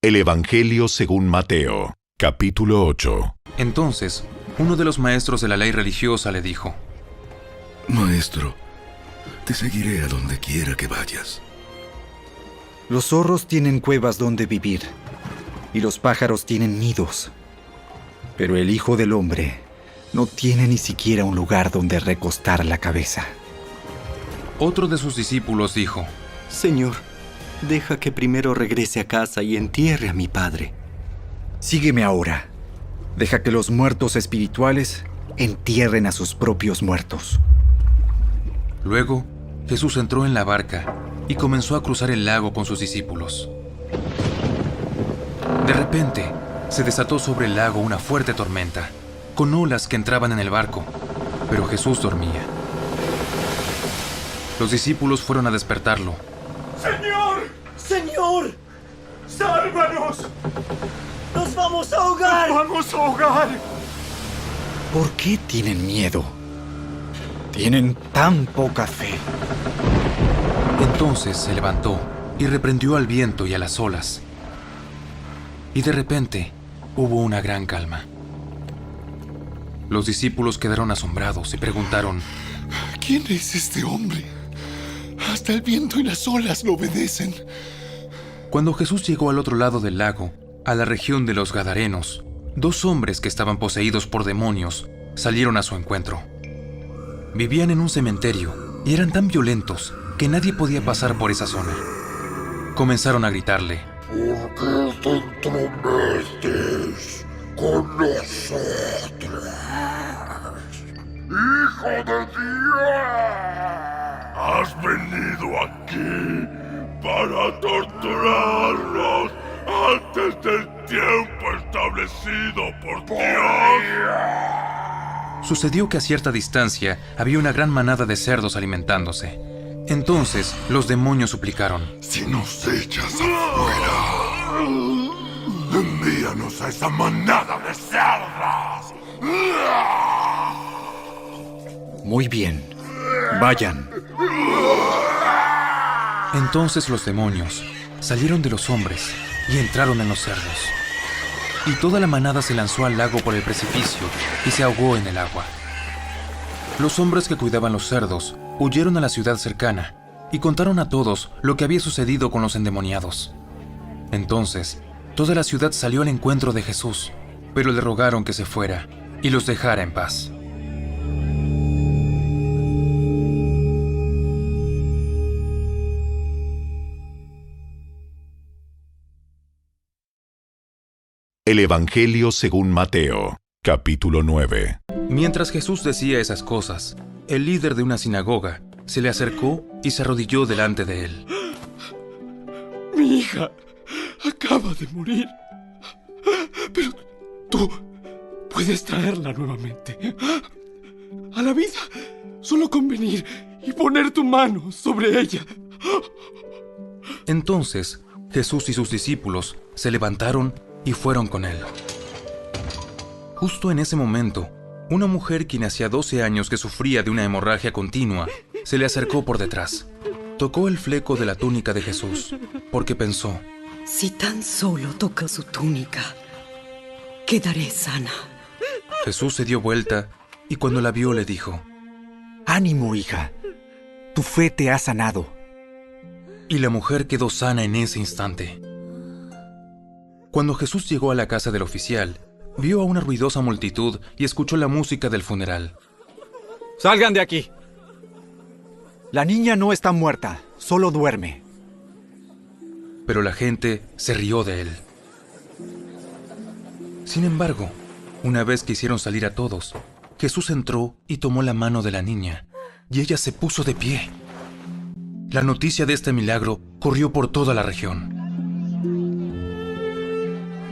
El Evangelio según Mateo, capítulo 8. Entonces, uno de los maestros de la ley religiosa le dijo: Maestro, te seguiré a donde quiera que vayas. Los zorros tienen cuevas donde vivir, y los pájaros tienen nidos. Pero el Hijo del Hombre no tiene ni siquiera un lugar donde recostar la cabeza. Otro de sus discípulos dijo: Señor, deja que primero regrese a casa y entierre a mi padre. Sígueme ahora. Deja que los muertos espirituales entierren a sus propios muertos. Luego, Jesús entró en la barca y comenzó a cruzar el lago con sus discípulos. De repente, se desató sobre el lago una fuerte tormenta, con olas que entraban en el barco, pero Jesús dormía. Los discípulos fueron a despertarlo. ¡Señor! ¡Señor! ¡Sálvanos! ¡Nos vamos a ahogar! ¡Nos vamos a ahogar! ¿Por qué tienen miedo? Tienen tan poca fe. Entonces se levantó y reprendió al viento y a las olas. Y de repente hubo una gran calma. Los discípulos quedaron asombrados y preguntaron: ¿Quién es este hombre? Hasta el viento y las olas lo obedecen. Cuando Jesús llegó al otro lado del lago, a la región de los Gadarenos, dos hombres que estaban poseídos por demonios salieron a su encuentro. Vivían en un cementerio y eran tan violentos que nadie podía pasar por esa zona. Comenzaron a gritarle: ¿Por qué te entrometes con nosotros, Hijo de Dios? Has venido aquí para torturarnos antes del tiempo establecido por Dios. Sucedió que a cierta distancia había una gran manada de cerdos alimentándose. Entonces los demonios suplicaron: Si nos echas afuera, envíanos a esa manada de cerdos. Muy bien, vayan. Entonces los demonios salieron de los hombres y entraron en los cerdos. Y toda la manada se lanzó al lago por el precipicio y se ahogó en el agua. Los hombres que cuidaban los cerdos huyeron a la ciudad cercana y contaron a todos lo que había sucedido con los endemoniados. Entonces, toda la ciudad salió al encuentro de Jesús, pero le rogaron que se fuera y los dejara en paz. El Evangelio según Mateo, capítulo 9. Mientras Jesús decía esas cosas, el líder de una sinagoga se le acercó y se arrodilló delante de él. Mi hija acaba de morir. Pero tú puedes traerla nuevamente a la vida, solo con venir y poner tu mano sobre ella. Entonces, Jesús y sus discípulos se levantaron y fueron con él. Justo en ese momento, una mujer quien hacía 12 años que sufría de una hemorragia continua, se le acercó por detrás. Tocó el fleco de la túnica de Jesús, porque pensó: si tan solo toco su túnica, quedaré sana. Jesús se dio vuelta y cuando la vio le dijo: Ánimo, hija. Tu fe te ha sanado. Y la mujer quedó sana en ese instante. Cuando Jesús llegó a la casa del oficial, vio a una ruidosa multitud y escuchó la música del funeral. ¡Salgan de aquí! La niña no está muerta, solo duerme. Pero la gente se rió de él. Sin embargo, una vez que hicieron salir a todos, Jesús entró y tomó la mano de la niña, y ella se puso de pie. La noticia de este milagro corrió por toda la región.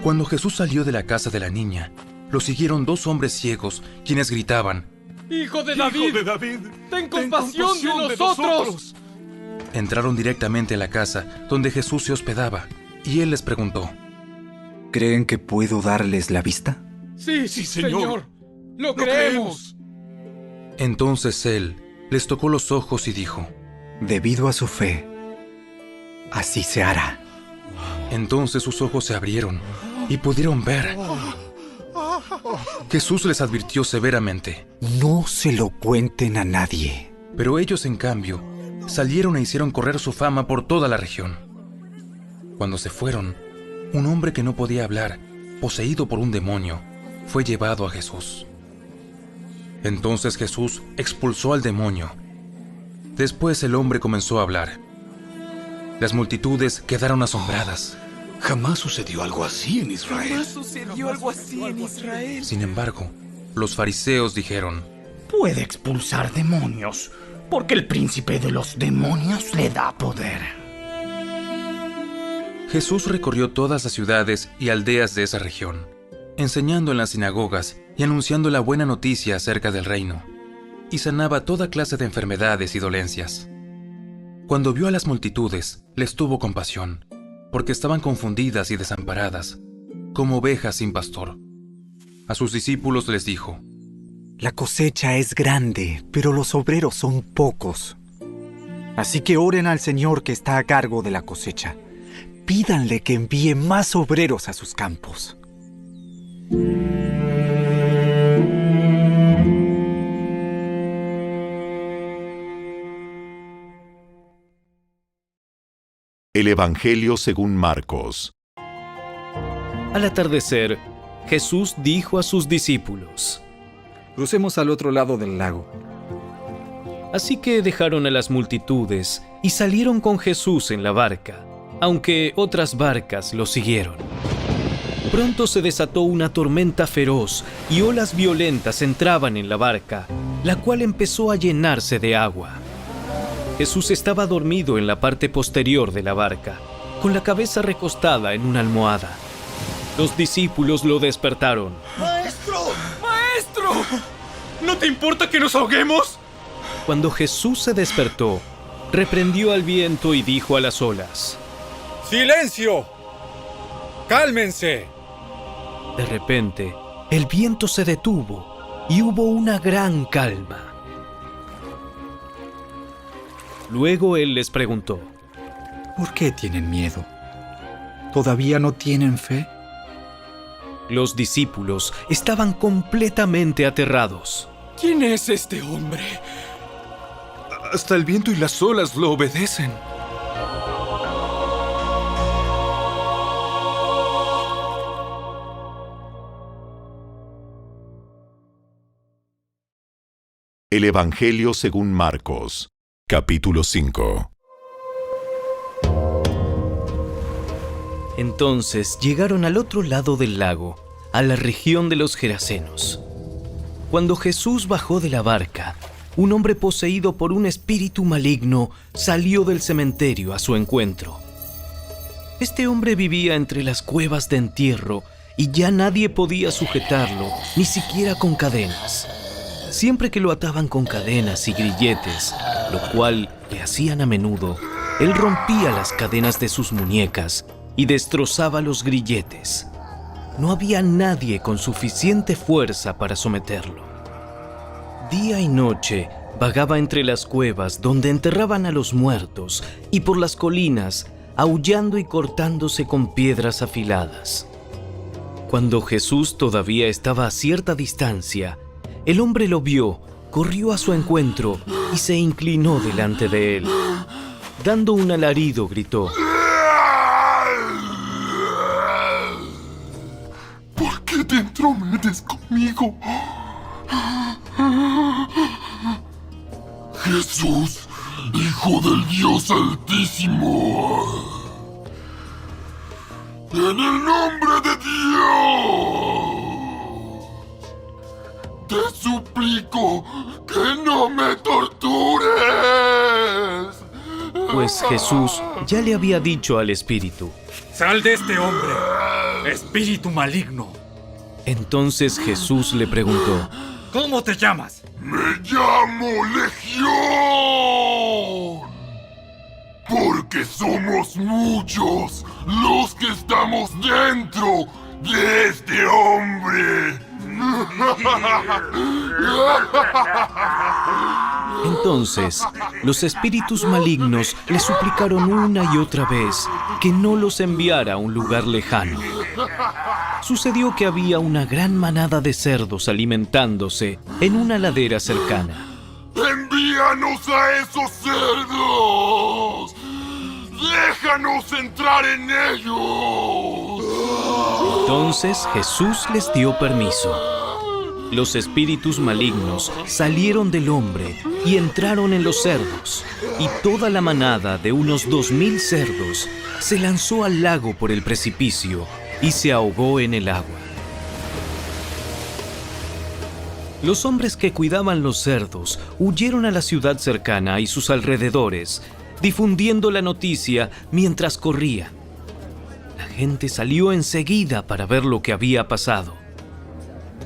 Cuando Jesús salió de la casa de la niña, lo siguieron dos hombres ciegos, quienes gritaban: ¡Hijo de David! ¡Ten compasión de nosotros! Entraron directamente a la casa donde Jesús se hospedaba, y él les preguntó: ¿Creen que puedo darles la vista? Sí, Señor. ¡Lo creemos! Entonces él les tocó los ojos y dijo: Debido a su fe, así se hará. Entonces sus ojos se abrieron y pudieron ver. Jesús les advirtió severamente. No se lo cuenten a nadie. Pero ellos, en cambio, salieron e hicieron correr su fama por toda la región. Cuando se fueron, un hombre que no podía hablar, poseído por un demonio, fue llevado a Jesús. Entonces Jesús expulsó al demonio. Después el hombre comenzó a hablar. Las multitudes quedaron asombradas. Jamás sucedió algo así en Israel. Sin embargo, los fariseos dijeron: Puede expulsar demonios, porque el príncipe de los demonios le da poder. Jesús recorrió todas las ciudades y aldeas de esa región, enseñando en las sinagogas y anunciando la buena noticia acerca del reino, y sanaba toda clase de enfermedades y dolencias. Cuando vio a las multitudes, les tuvo compasión, porque estaban confundidas y desamparadas, como ovejas sin pastor. A sus discípulos les dijo: La cosecha es grande, pero los obreros son pocos. Así que oren al Señor que está a cargo de la cosecha. Pídanle que envíe más obreros a sus campos. El Evangelio según Marcos. Al atardecer, Jesús dijo a sus discípulos: Crucemos al otro lado del lago. Así que dejaron a las multitudes y salieron con Jesús en la barca, aunque otras barcas lo siguieron. Pronto se desató una tormenta feroz y olas violentas entraban en la barca, la cual empezó a llenarse de agua. Jesús estaba dormido en la parte posterior de la barca, con la cabeza recostada en una almohada. Los discípulos lo despertaron. ¡Maestro! ¡Maestro! ¿No te importa que nos ahoguemos? Cuando Jesús se despertó, reprendió al viento y dijo a las olas: ¡Silencio! ¡Cálmense! De repente, el viento se detuvo y hubo una gran calma. Luego él les preguntó: ¿Por qué tienen miedo? ¿Todavía no tienen fe? Los discípulos estaban completamente aterrados. ¿Quién es este hombre? Hasta el viento y las olas lo obedecen. El Evangelio según Marcos, capítulo 5. Entonces llegaron al otro lado del lago, a la región de los Gerasenos. Cuando Jesús bajó de la barca, un hombre poseído por un espíritu maligno salió del cementerio a su encuentro. Este hombre vivía entre las cuevas de entierro y ya nadie podía sujetarlo, ni siquiera con cadenas. Siempre que lo ataban con cadenas y grilletes, lo cual le hacían a menudo, él rompía las cadenas de sus muñecas y destrozaba los grilletes. No había nadie con suficiente fuerza para someterlo. Día y noche vagaba entre las cuevas donde enterraban a los muertos y por las colinas, aullando y cortándose con piedras afiladas. Cuando Jesús todavía estaba a cierta distancia, el hombre lo vio, corrió a su encuentro y se inclinó delante de él. Dando un alarido, gritó: ¿Por qué te entrometes conmigo? Jesús, Hijo del Dios Altísimo. En el nombre de Dios, te suplico que no me tortures. Pues Jesús ya le había dicho al espíritu: ¡Sal de este hombre, espíritu maligno! Entonces Jesús le preguntó: ¿Cómo te llamas? Me llamo Legión, porque somos muchos los que estamos dentro de este hombre. Entonces, los espíritus malignos le suplicaron una y otra vez que no los enviara a un lugar lejano. Sucedió que había una gran manada de cerdos alimentándose en una ladera cercana. ¡Envíanos a esos cerdos! ¡Déjanos entrar en ellos! Entonces Jesús les dio permiso. Los espíritus malignos salieron del hombre y entraron en los cerdos, y toda la manada de unos 2000 cerdos se lanzó al lago por el precipicio y se ahogó en el agua. Los hombres que cuidaban los cerdos huyeron a la ciudad cercana y sus alrededores, difundiendo la noticia mientras corrían. La gente salió enseguida para ver lo que había pasado.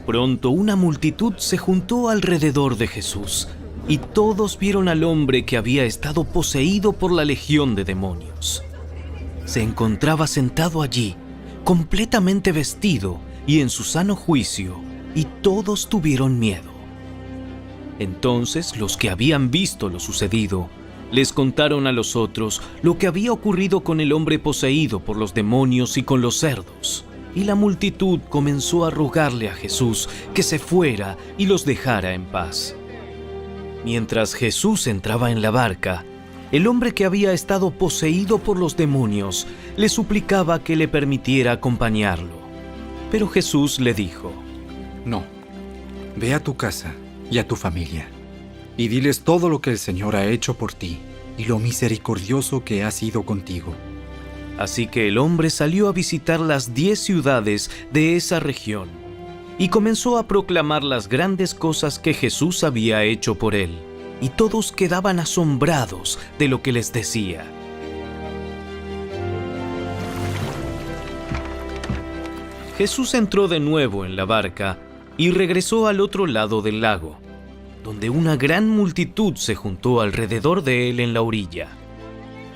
Pronto una multitud se juntó alrededor de Jesús y todos vieron al hombre que había estado poseído por la legión de demonios. Se encontraba sentado allí, completamente vestido y en su sano juicio, y todos tuvieron miedo. Entonces los que habían visto lo sucedido les contaron a los otros lo que había ocurrido con el hombre poseído por los demonios y con los cerdos. Y la multitud comenzó a rogarle a Jesús que se fuera y los dejara en paz. Mientras Jesús entraba en la barca, el hombre que había estado poseído por los demonios le suplicaba que le permitiera acompañarlo. Pero Jesús le dijo: No, ve a tu casa y a tu familia, y diles todo lo que el Señor ha hecho por ti y lo misericordioso que ha sido contigo. Así que el hombre salió a visitar las 10 ciudades de esa región y comenzó a proclamar las grandes cosas que Jesús había hecho por él, y todos quedaban asombrados de lo que les decía. Jesús entró de nuevo en la barca y regresó al otro lado del lago, donde una gran multitud se juntó alrededor de él en la orilla.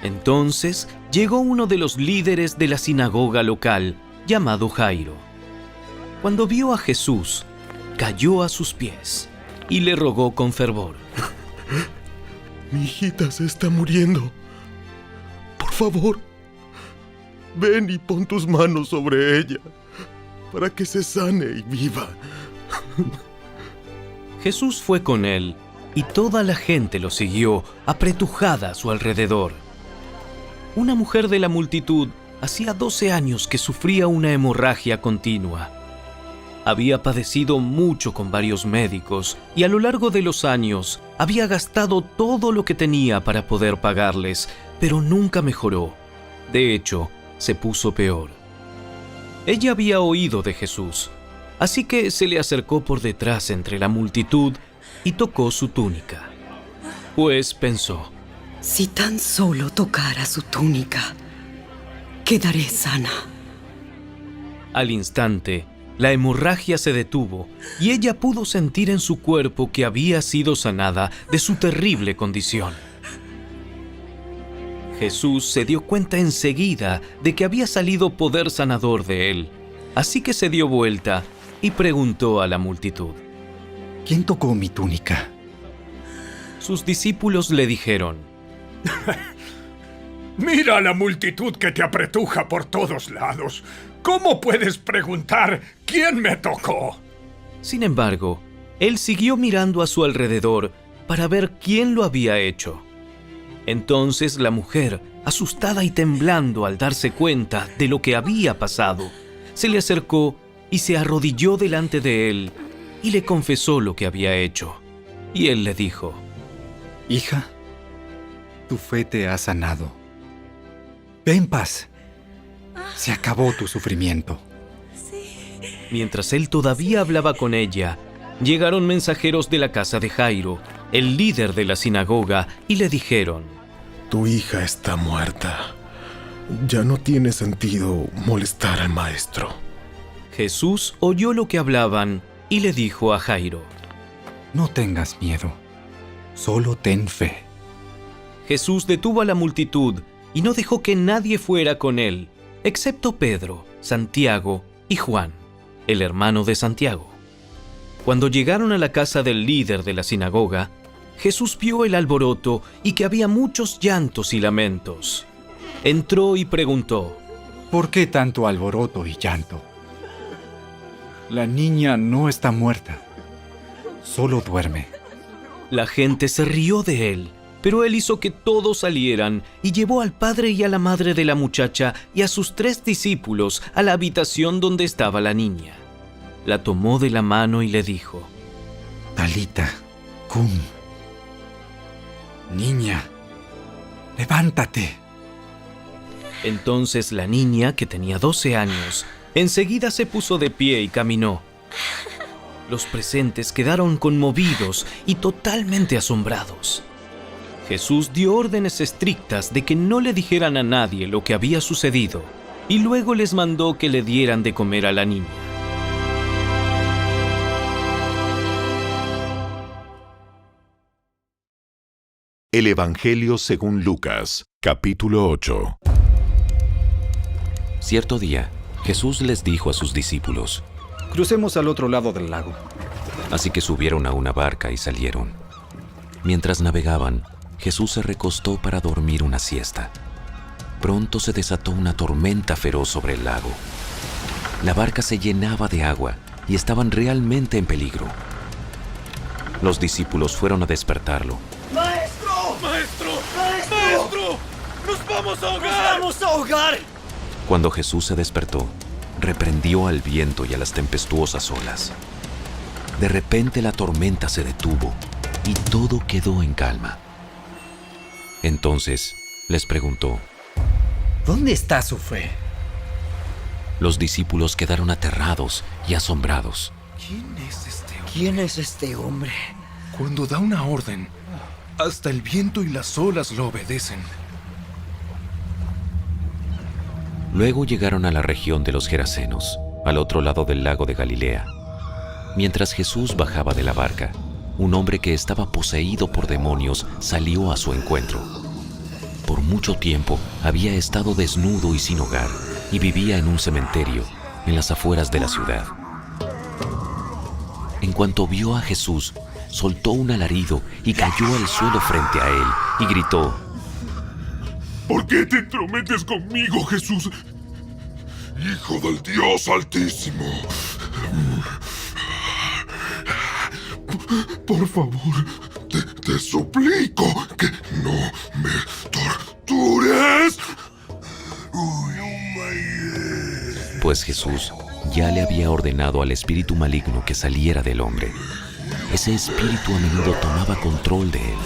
Entonces llegó uno de los líderes de la sinagoga local, llamado Jairo. Cuando vio a Jesús, cayó a sus pies y le rogó con fervor: Mi hijita se está muriendo. Por favor, ven y pon tus manos sobre ella para que se sane y viva. Jesús fue con él y toda la gente lo siguió, apretujada a su alrededor. Una mujer de la multitud hacía 12 años que sufría una hemorragia continua. Había padecido mucho con varios médicos y a lo largo de los años había gastado todo lo que tenía para poder pagarles, pero nunca mejoró. De hecho, se puso peor. Ella había oído de Jesús, así que se le acercó por detrás entre la multitud y tocó su túnica. Pues pensó: Si tan solo tocara su túnica, quedaré sana. Al instante, la hemorragia se detuvo y ella pudo sentir en su cuerpo que había sido sanada de su terrible condición. Jesús se dio cuenta enseguida de que había salido poder sanador de él, así que se dio vuelta y preguntó a la multitud: ¿Quién tocó mi túnica? Sus discípulos le dijeron: Mira a la multitud que te apretuja por todos lados. ¿Cómo puedes preguntar quién me tocó? Sin embargo, él siguió mirando a su alrededor para ver quién lo había hecho. Entonces la mujer, asustada y temblando al darse cuenta de lo que había pasado, se le acercó y se arrodilló delante de él y le confesó lo que había hecho. Y él le dijo: Hija, tu fe te ha sanado. Ve en paz. Se acabó tu sufrimiento. Mientras él todavía hablaba con ella, llegaron mensajeros de la casa de Jairo, el líder de la sinagoga, y le dijeron: Tu hija está muerta. Ya no tiene sentido molestar al maestro. Jesús oyó lo que hablaban y le dijo a Jairo: No tengas miedo, solo ten fe. Jesús detuvo a la multitud y no dejó que nadie fuera con él, excepto Pedro, Santiago y Juan, el hermano de Santiago. Cuando llegaron a la casa del líder de la sinagoga, Jesús vio el alboroto y que había muchos llantos y lamentos. Entró y preguntó: ¿Por qué tanto alboroto y llanto? La niña no está muerta, solo duerme. La gente se rió de él, pero él hizo que todos salieran y llevó al padre y a la madre de la muchacha y a sus 3 discípulos a la habitación donde estaba la niña. La tomó de la mano y le dijo: Talita, cum. Niña, levántate. Entonces la niña, que tenía 12 años, enseguida se puso de pie y caminó. Los presentes quedaron conmovidos y totalmente asombrados. Jesús dio órdenes estrictas de que no le dijeran a nadie lo que había sucedido y luego les mandó que le dieran de comer a la niña. El Evangelio según Lucas, capítulo 8. Cierto día, Jesús les dijo a sus discípulos: Crucemos al otro lado del lago. Así que subieron a una barca y salieron. Mientras navegaban, Jesús se recostó para dormir una siesta. Pronto se desató una tormenta feroz sobre el lago. La barca se llenaba de agua y estaban realmente en peligro. Los discípulos fueron a despertarlo. ¡Maestro! ¡Maestro! ¡Maestro! ¡Maestro! ¡Nos vamos a ahogar! ¡Nos vamos a ahogar! Cuando Jesús se despertó, reprendió al viento y a las tempestuosas olas. De repente la tormenta se detuvo y todo quedó en calma. Entonces les preguntó: ¿Dónde está su fe? Los discípulos quedaron aterrados y asombrados. ¿Quién es este hombre? Cuando da una orden, hasta el viento y las olas lo obedecen. Luego llegaron a la región de los Gerasenos, al otro lado del lago de Galilea. Mientras Jesús bajaba de la barca, un hombre que estaba poseído por demonios salió a su encuentro. Por mucho tiempo había estado desnudo y sin hogar, y vivía en un cementerio, en las afueras de la ciudad. En cuanto vio a Jesús, soltó un alarido y cayó al suelo frente a él, y gritó: ¿Por qué te entrometes conmigo, Jesús, Hijo del Dios Altísimo? Por favor, te suplico que no me tortures. Pues Jesús ya le había ordenado al espíritu maligno que saliera del hombre. Ese espíritu a menudo tomaba control de él.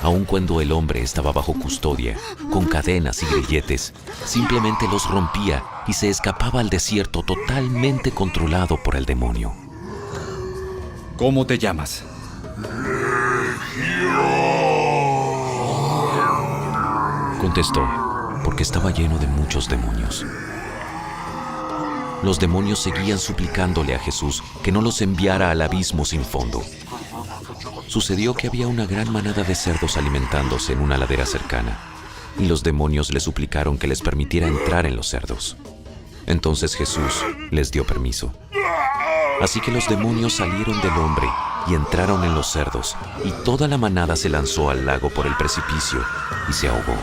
Aun cuando el hombre estaba bajo custodia, con cadenas y grilletes, simplemente los rompía y se escapaba al desierto totalmente controlado por el demonio. ¿Cómo te llamas? Contestó, porque estaba lleno de muchos demonios. Los demonios seguían suplicándole a Jesús que no los enviara al abismo sin fondo. Sucedió que había una gran manada de cerdos alimentándose en una ladera cercana, y los demonios le suplicaron que les permitiera entrar en los cerdos. Entonces Jesús les dio permiso. Así que los demonios salieron del hombre y entraron en los cerdos, y toda la manada se lanzó al lago por el precipicio y se ahogó.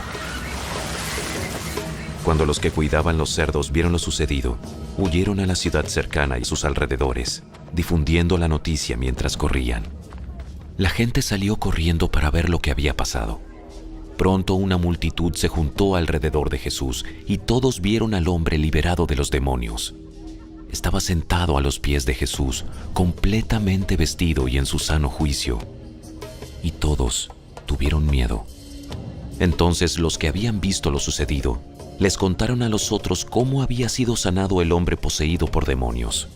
Cuando los que cuidaban los cerdos vieron lo sucedido, huyeron a la ciudad cercana y sus alrededores, difundiendo la noticia mientras corrían. La gente salió corriendo para ver lo que había pasado. Pronto una multitud se juntó alrededor de Jesús y todos vieron al hombre liberado de los demonios. Estaba sentado a los pies de Jesús, completamente vestido y en su sano juicio. Y todos tuvieron miedo. Entonces los que habían visto lo sucedido les contaron a los otros cómo había sido sanado el hombre poseído por demonios.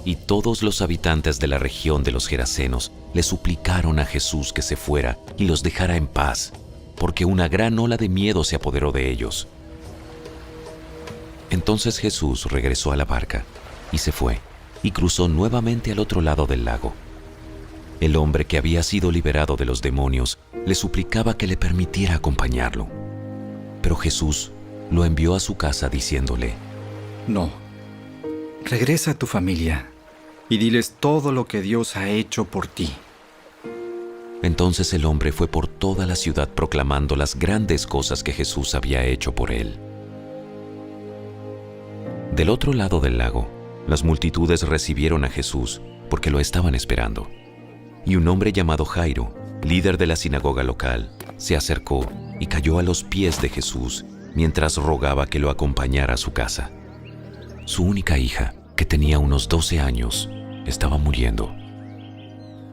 Y todos los habitantes de la región de los Gerasenos le suplicaron a Jesús que se fuera y los dejara en paz, porque una gran ola de miedo se apoderó de ellos. Entonces Jesús regresó a la barca y se fue, y cruzó nuevamente al otro lado del lago. El hombre que había sido liberado de los demonios le suplicaba que le permitiera acompañarlo. Pero Jesús lo envió a su casa diciéndole: No, regresa a tu familia y diles todo lo que Dios ha hecho por ti. Entonces el hombre fue por toda la ciudad proclamando las grandes cosas que Jesús había hecho por él. Del otro lado del lago, las multitudes recibieron a Jesús porque lo estaban esperando. Y un hombre llamado Jairo, líder de la sinagoga local, se acercó y cayó a los pies de Jesús mientras rogaba que lo acompañara a su casa. Su única hija, que tenía unos 12 años, estaba muriendo.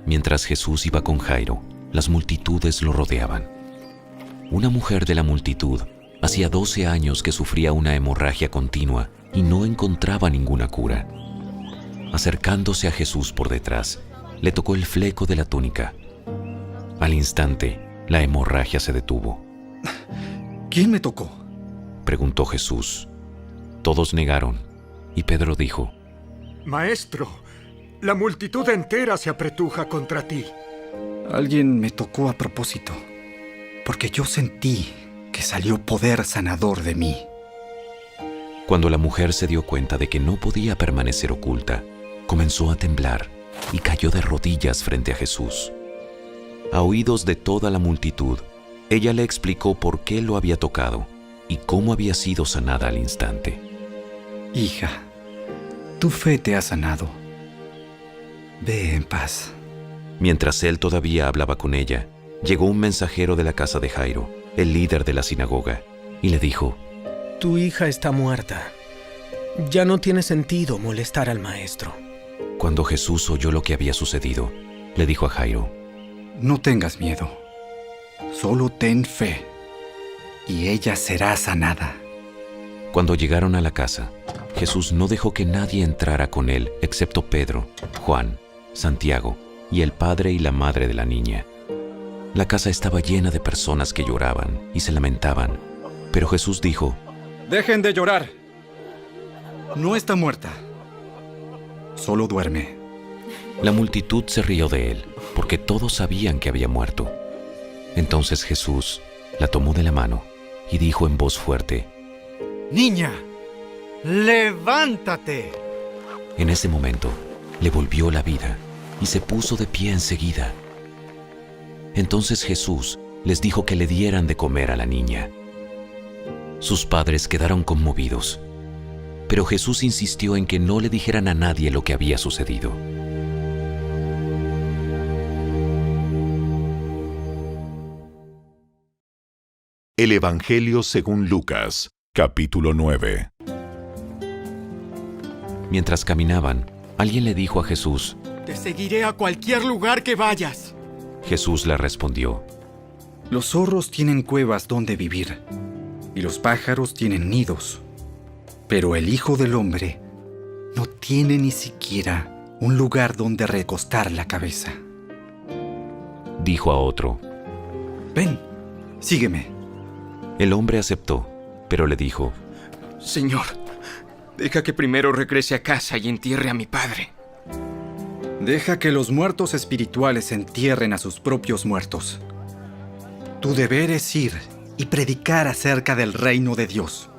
Mientras Jesús iba con Jairo, las multitudes lo rodeaban. Una mujer de la multitud hacía 12 años que sufría una hemorragia continua y no encontraba ninguna cura. Acercándose a Jesús por detrás, le tocó el fleco de la túnica. Al instante, la hemorragia se detuvo. ¿Quién me tocó?, preguntó Jesús. Todos negaron, y Pedro dijo: Maestro, la multitud entera se apretuja contra ti. Alguien me tocó a propósito, porque yo sentí que salió poder sanador de mí. Cuando la mujer se dio cuenta de que no podía permanecer oculta, comenzó a temblar y cayó de rodillas frente a Jesús. A oídos de toda la multitud, ella le explicó por qué lo había tocado y cómo había sido sanada al instante. Hija, tu fe te ha sanado. Ve en paz. Mientras él todavía hablaba con ella, llegó un mensajero de la casa de Jairo, el líder de la sinagoga, y le dijo: Tu hija está muerta. Ya no tiene sentido molestar al maestro. Cuando Jesús oyó lo que había sucedido, le dijo a Jairo: No tengas miedo. Solo ten fe, y ella será sanada. Cuando llegaron a la casa, Jesús no dejó que nadie entrara con él excepto Pedro, Juan, Santiago y el padre y la madre de la niña. La casa estaba llena de personas que lloraban y se lamentaban, pero Jesús dijo: Dejen de llorar. No está muerta. Solo duerme. La multitud se rió de él, porque todos sabían que había muerto. Entonces Jesús la tomó de la mano y dijo en voz fuerte: Niña, levántate. En ese momento le volvió la vida y se puso de pie enseguida. Entonces Jesús les dijo que le dieran de comer a la niña. Sus padres quedaron conmovidos, pero Jesús insistió en que no le dijeran a nadie lo que había sucedido. El Evangelio según Lucas, capítulo 9. Mientras caminaban, alguien le dijo a Jesús: Te seguiré a cualquier lugar que vayas. Jesús le respondió: Los zorros tienen cuevas donde vivir, y los pájaros tienen nidos, pero el Hijo del Hombre no tiene ni siquiera un lugar donde recostar la cabeza. Dijo a otro: Ven, sígueme. El hombre aceptó, pero le dijo: Señor, deja que primero regrese a casa y entierre a mi padre. Deja que los muertos espirituales entierren a sus propios muertos. Tu deber es ir y predicar acerca del reino de Dios.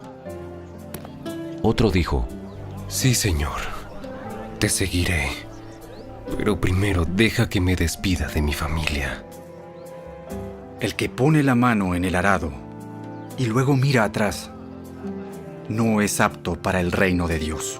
Otro dijo: Sí, Señor, te seguiré, pero primero deja que me despida de mi familia. El que pone la mano en el arado y luego mira atrás, no es apto para el reino de Dios.